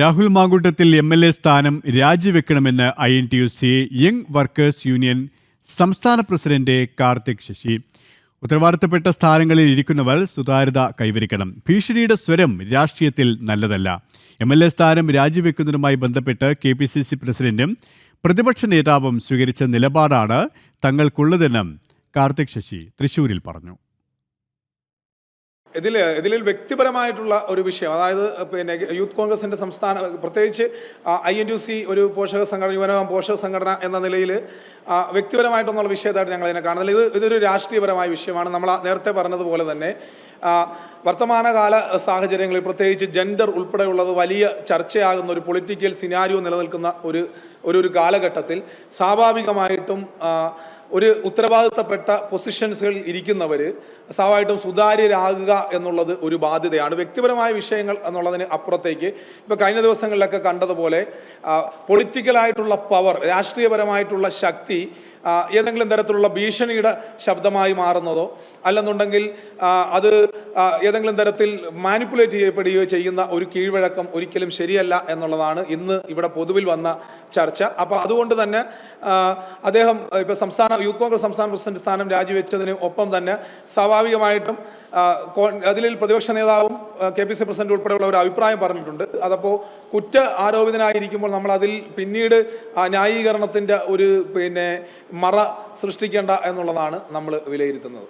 Rahul Mamkootathil MLA സ്ഥാനം രാജിവെക്കണമെന്ന് INTUC young workers union സംസ്ഥാന president Karthik Sasi. ഉത്തരവാദിത്തപ്പെട്ട സ്ഥാനങ്ങളിൽ ഇരിക്കുന്നവർ സുതാര്യത കൈവരിക്കണം. ഭീഷണിയുടെ സ്വരം രാഷ്ട്രീയത്തിൽ നല്ലതല്ല. MLA സ്ഥാനം രാജിവെക്കുന്നതുമായി ബന്ധപ്പെട്ട് KPCC പ്രസിഡന്റും പ്രതിപക്ഷ നേതാവും സ്വീകരിച്ച നിലപാടാണ് തങ്ങൾക്കുള്ളതെന്നും കാർത്തിക് ശശി തൃശൂരിൽ പറഞ്ഞു. ഇതിൽ വ്യക്തിപരമായിട്ടുള്ള ഒരു വിഷയം, അതായത് പിന്നെ യൂത്ത് കോൺഗ്രസിൻ്റെ സംസ്ഥാന, പ്രത്യേകിച്ച് INTUC ഒരു പോഷക സംഘടന, യുവനവം പോഷക സംഘടന എന്ന നിലയിൽ വ്യക്തിപരമായിട്ടൊന്നുള്ള വിഷയമായിട്ട് ഞങ്ങൾ ഇതിനെ കാണുന്നില്ല. ഇതൊരു രാഷ്ട്രീയപരമായ വിഷയമാണ്. നമ്മൾ നേരത്തെ പറഞ്ഞതുപോലെ തന്നെ വർത്തമാനകാല സാഹചര്യങ്ങളിൽ പ്രത്യേകിച്ച് ജെൻഡർ ഉൾപ്പെടെയുള്ളത് വലിയ ചർച്ചയാകുന്ന ഒരു പൊളിറ്റിക്കൽ സിനാരിയോ നിലനിൽക്കുന്ന ഒരു കാലഘട്ടത്തിൽ സ്വാഭാവികമായിട്ടും ഒരു ഉത്തരവാദിത്തപ്പെട്ട പൊസിഷൻസുകളിൽ ഇരിക്കുന്നവർ സ്വാഭാവികമായിട്ടും സുതാര്യരാകുക എന്നുള്ളത് ഒരു ബാധ്യതയാണ്. വ്യക്തിപരമായ വിഷയങ്ങൾ എന്നുള്ളതിന് അപ്പുറത്തേക്ക് ഇപ്പോൾ കഴിഞ്ഞ ദിവസങ്ങളിലൊക്കെ കണ്ടതുപോലെ പൊളിറ്റിക്കലായിട്ടുള്ള പവർ, രാഷ്ട്രീയപരമായിട്ടുള്ള ശക്തി ഏതെങ്കിലും തരത്തിലുള്ള ഭീഷണിയുടെ ശബ്ദമായി മാറുന്നതോ അല്ലെന്നുണ്ടെങ്കിൽ അത് ഏതെങ്കിലും തരത്തിൽ മാനിപ്പുലേറ്റ് ചെയ്യപ്പെടുകയോ ചെയ്യുന്ന ഒരു കീഴ്വഴക്കം ഒരിക്കലും ശരിയല്ല എന്നുള്ളതാണ് ഇന്ന് ഇവിടെ പൊതുവിൽ വന്ന ചർച്ച. അപ്പോൾ അതുകൊണ്ട് തന്നെ അദ്ദേഹം ഇപ്പോൾ യൂത്ത് കോൺഗ്രസ് സംസ്ഥാന പ്രസിഡന്റ് സ്ഥാനം രാജിവെച്ചതിന് ഒപ്പം തന്നെ സ്വാഭാവികമായിട്ടും അതിൽ പ്രതിപക്ഷ നേതാവും KPCC പ്രസിഡന്റ് ഉൾപ്പെടെയുള്ള ഒരു അഭിപ്രായം പറഞ്ഞിട്ടുണ്ട്. അതപ്പോൾ കുറ്റ ആരോപിതനായിരിക്കുമ്പോൾ നമ്മൾ അതിൽ പിന്നീട് ന്യായീകരണത്തിൻ്റെ ഒരു മറ സൃഷ്ടിക്കേണ്ട എന്നുള്ളതാണ് നമ്മൾ വിലയിരുത്തുന്നത്.